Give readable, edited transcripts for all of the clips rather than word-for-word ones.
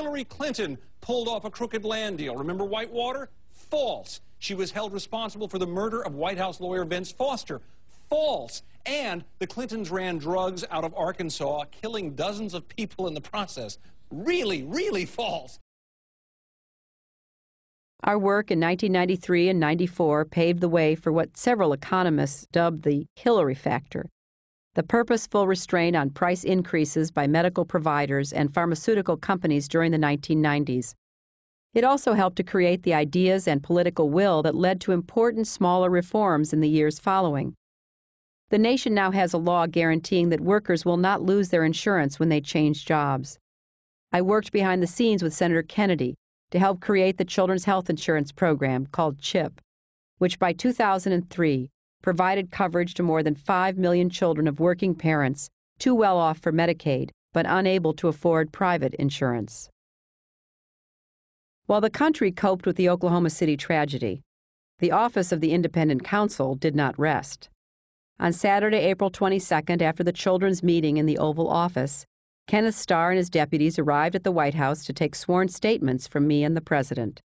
Hillary Clinton pulled off a crooked land deal. Remember Whitewater? False. She was held responsible for the murder of White House lawyer Vince Foster. False. And the Clintons ran drugs out of Arkansas, killing dozens of people in the process. Really, really false. Our work in 1993 and 94 paved the way for what several economists dubbed the Hillary factor, the purposeful restraint on price increases by medical providers and pharmaceutical companies during the 1990s. It also helped to create the ideas and political will that led to important smaller reforms in the years following. The nation now has a law guaranteeing that workers will not lose their insurance when they change jobs. I worked behind the scenes with Senator Kennedy to help create the Children's Health Insurance Program called CHIP, which by 2003 provided coverage to more than 5 million children of working parents too well off for Medicaid but unable to afford private insurance. While the country coped with the Oklahoma City tragedy, the Office of the Independent Counsel did not rest. On Saturday, April 22nd, after the children's meeting in the Oval Office, Kenneth Starr and his deputies arrived at the White House to take sworn statements from me and the President.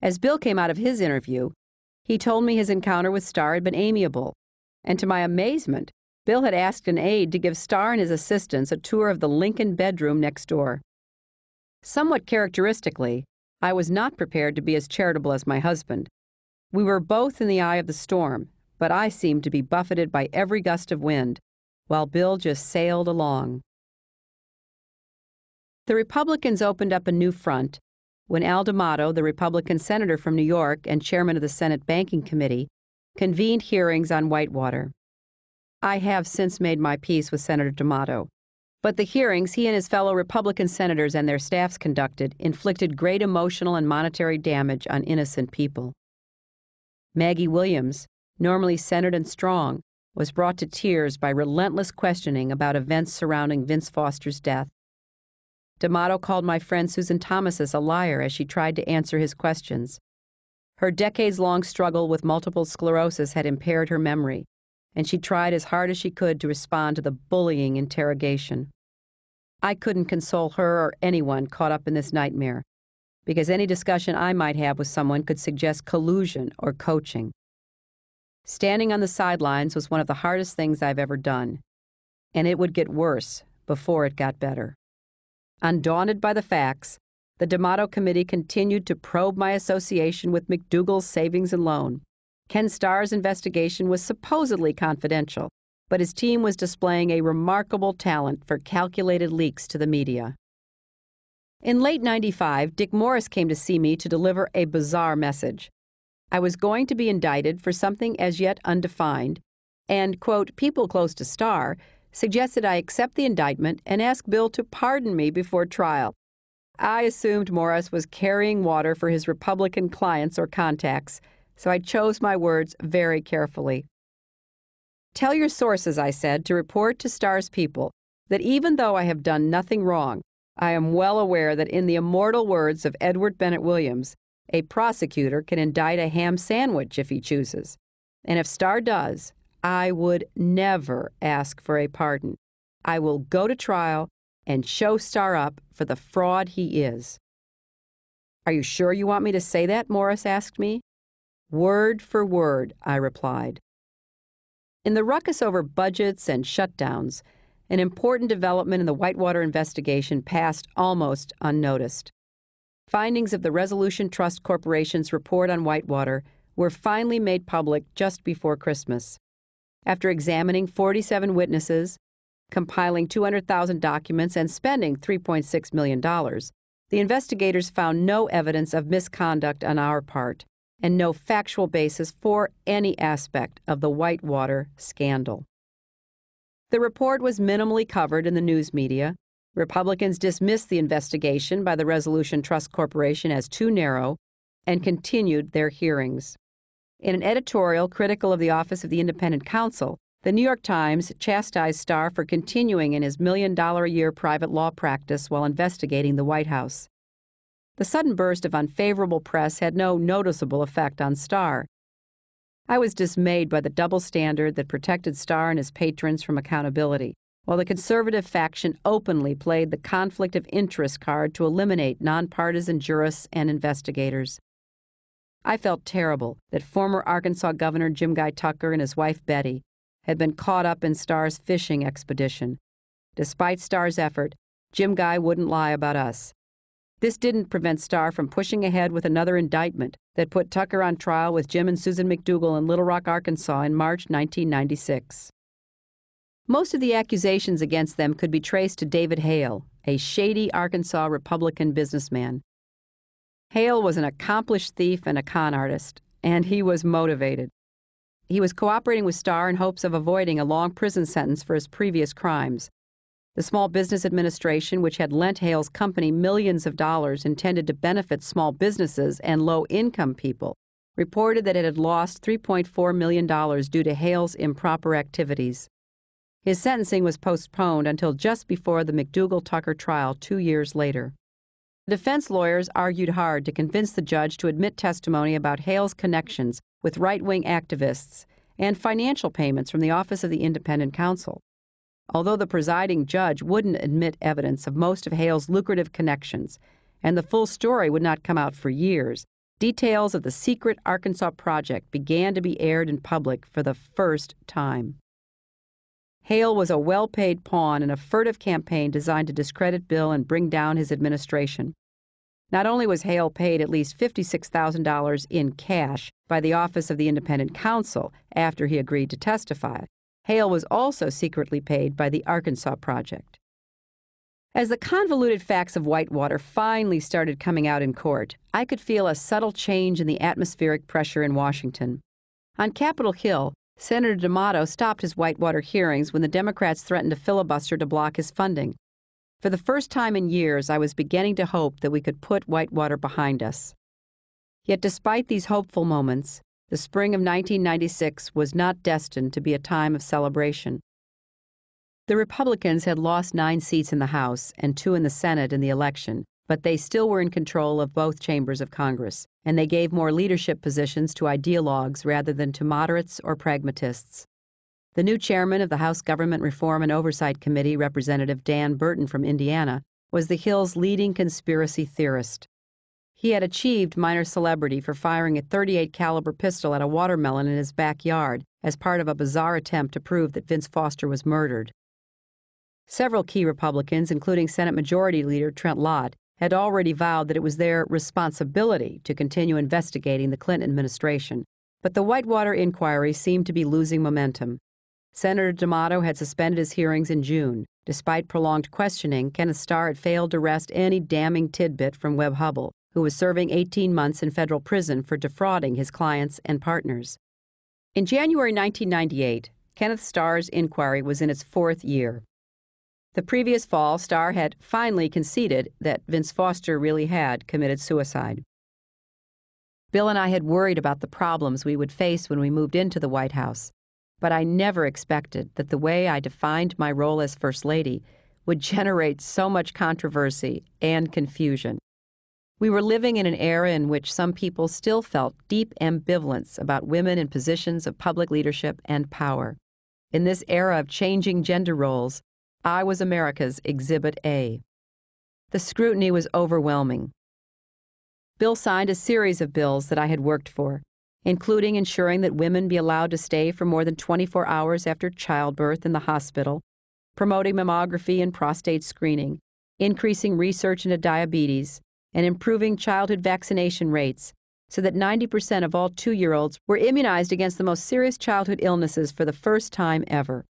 As Bill came out of his interview, he told me his encounter with Starr had been amiable, and to my amazement, Bill had asked an aide to give Starr and his assistants a tour of the Lincoln bedroom next door. Somewhat characteristically, I was not prepared to be as charitable as my husband. We were both in the eye of the storm, but I seemed to be buffeted by every gust of wind, while Bill just sailed along. The Republicans opened up a new front when Al D'Amato, the Republican senator from New York and chairman of the Senate Banking Committee, convened hearings on Whitewater. I have since made my peace with Senator D'Amato, but the hearings he and his fellow Republican senators and their staffs conducted inflicted great emotional and monetary damage on innocent people. Maggie Williams, normally centered and strong, was brought to tears by relentless questioning about events surrounding Vince Foster's death. D'Amato called my friend Susan Thomas a liar as she tried to answer his questions. Her decades-long struggle with multiple sclerosis had impaired her memory, and she tried as hard as she could to respond to the bullying interrogation. I couldn't console her or anyone caught up in this nightmare, because any discussion I might have with someone could suggest collusion or coaching. Standing on the sidelines was one of the hardest things I've ever done, and it would get worse before it got better. Undaunted by the facts, the D'Amato Committee continued to probe my association with McDougal's Savings and Loan. Ken Starr's investigation was supposedly confidential, but his team was displaying a remarkable talent for calculated leaks to the media. In late '95, Dick Morris came to see me to deliver a bizarre message. I was going to be indicted for something as yet undefined, and, quote, people close to Starr suggested I accept the indictment and ask Bill to pardon me before trial. I assumed Morris was carrying water for his Republican clients or contacts, so I chose my words very carefully. Tell your sources, I said, to report to Starr's people that even though I have done nothing wrong, I am well aware that in the immortal words of Edward Bennett Williams, a prosecutor can indict a ham sandwich if he chooses. And if Starr does, I would never ask for a pardon. I will go to trial and show Starr up for the fraud he is. Are you sure you want me to say that? Morris asked me. Word for word, I replied. In the ruckus over budgets and shutdowns, an important development in the Whitewater investigation passed almost unnoticed. Findings of the Resolution Trust Corporation's report on Whitewater were finally made public just before Christmas. After examining 47 witnesses, compiling 200,000 documents, and spending $3.6 million, the investigators found no evidence of misconduct on our part and no factual basis for any aspect of the Whitewater scandal. The report was minimally covered in the news media. Republicans dismissed the investigation by the Resolution Trust Corporation as too narrow and continued their hearings. In an editorial critical of the Office of the Independent Counsel, the New York Times chastised Starr for continuing in his $1 million-a-year private law practice while investigating the White House. The sudden burst of unfavorable press had no noticeable effect on Starr. I was dismayed by the double standard that protected Starr and his patrons from accountability, while the conservative faction openly played the conflict of interest card to eliminate nonpartisan jurists and investigators. I felt terrible that former Arkansas Governor Jim Guy Tucker and his wife Betty had been caught up in Starr's fishing expedition. Despite Starr's effort, Jim Guy wouldn't lie about us. This didn't prevent Starr from pushing ahead with another indictment that put Tucker on trial with Jim and Susan McDougal in Little Rock, Arkansas in March 1996. Most of the accusations against them could be traced to David Hale, a shady Arkansas Republican businessman. Hale was an accomplished thief and a con artist, and he was motivated. He was cooperating with Starr in hopes of avoiding a long prison sentence for his previous crimes. The Small Business Administration, which had lent Hale's company millions of dollars intended to benefit small businesses and low-income people, reported that it had lost $3.4 million due to Hale's improper activities. His sentencing was postponed until just before the McDougal-Tucker trial 2 years later. The defense lawyers argued hard to convince the judge to admit testimony about Hale's connections with right-wing activists and financial payments from the Office of the Independent Counsel. Although the presiding judge wouldn't admit evidence of most of Hale's lucrative connections, and the full story would not come out for years, details of the secret Arkansas project began to be aired in public for the first time. Hale was a well-paid pawn in a furtive campaign designed to discredit Bill and bring down his administration. Not only was Hale paid at least $56,000 in cash by the Office of the Independent Counsel after he agreed to testify, Hale was also secretly paid by the Arkansas Project. As the convoluted facts of Whitewater finally started coming out in court, I could feel a subtle change in the atmospheric pressure in Washington. On Capitol Hill, Senator D'Amato stopped his Whitewater hearings when the Democrats threatened to filibuster to block his funding. For the first time in years, I was beginning to hope that we could put Whitewater behind us. Yet despite these hopeful moments, the spring of 1996 was not destined to be a time of celebration. The Republicans had lost 9 seats in the House and 2 in the Senate in the election, but they still were in control of both chambers of Congress, and they gave more leadership positions to ideologues rather than to moderates or pragmatists. The new chairman of the House Government Reform and Oversight Committee, Representative Dan Burton from Indiana, was the Hill's leading conspiracy theorist. He had achieved minor celebrity for firing a .38 caliber pistol at a watermelon in his backyard as part of a bizarre attempt to prove that Vince Foster was murdered. Several key Republicans, including Senate Majority Leader Trent Lott, had already vowed that it was their responsibility to continue investigating the Clinton administration, but the Whitewater inquiry seemed to be losing momentum. Senator D'Amato had suspended his hearings in June. Despite prolonged questioning, Kenneth Starr had failed to wrest any damning tidbit from Webb Hubbell, who was serving 18 months in federal prison for defrauding his clients and partners. In January 1998, Kenneth Starr's inquiry was in its 4th year. The previous fall, Starr had finally conceded that Vince Foster really had committed suicide. Bill and I had worried about the problems we would face when we moved into the White House, but I never expected that the way I defined my role as First Lady would generate so much controversy and confusion. We were living in an era in which some people still felt deep ambivalence about women in positions of public leadership and power. In this era of changing gender roles, I was America's Exhibit A. The scrutiny was overwhelming. Bill signed a series of bills that I had worked for, including ensuring that women be allowed to stay for more than 24 hours after childbirth in the hospital, promoting mammography and prostate screening, increasing research into diabetes, and improving childhood vaccination rates so that 90% of all 2-year-olds were immunized against the most serious childhood illnesses for the first time ever.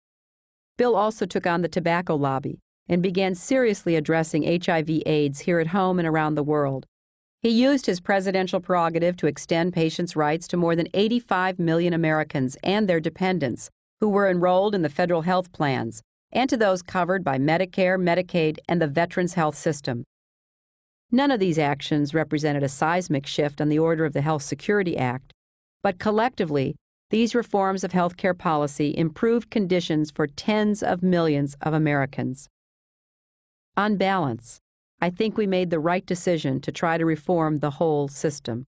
Bill also took on the tobacco lobby and began seriously addressing HIV/AIDS here at home and around the world. He used his presidential prerogative to extend patients' rights to more than 85 million Americans and their dependents who were enrolled in the federal health plans, and to those covered by Medicare, Medicaid, and the Veterans Health System. None of these actions represented a seismic shift on the order of the Health Security Act, but collectively, these reforms of health care policy improved conditions for tens of millions of Americans. On balance, I think we made the right decision to try to reform the whole system.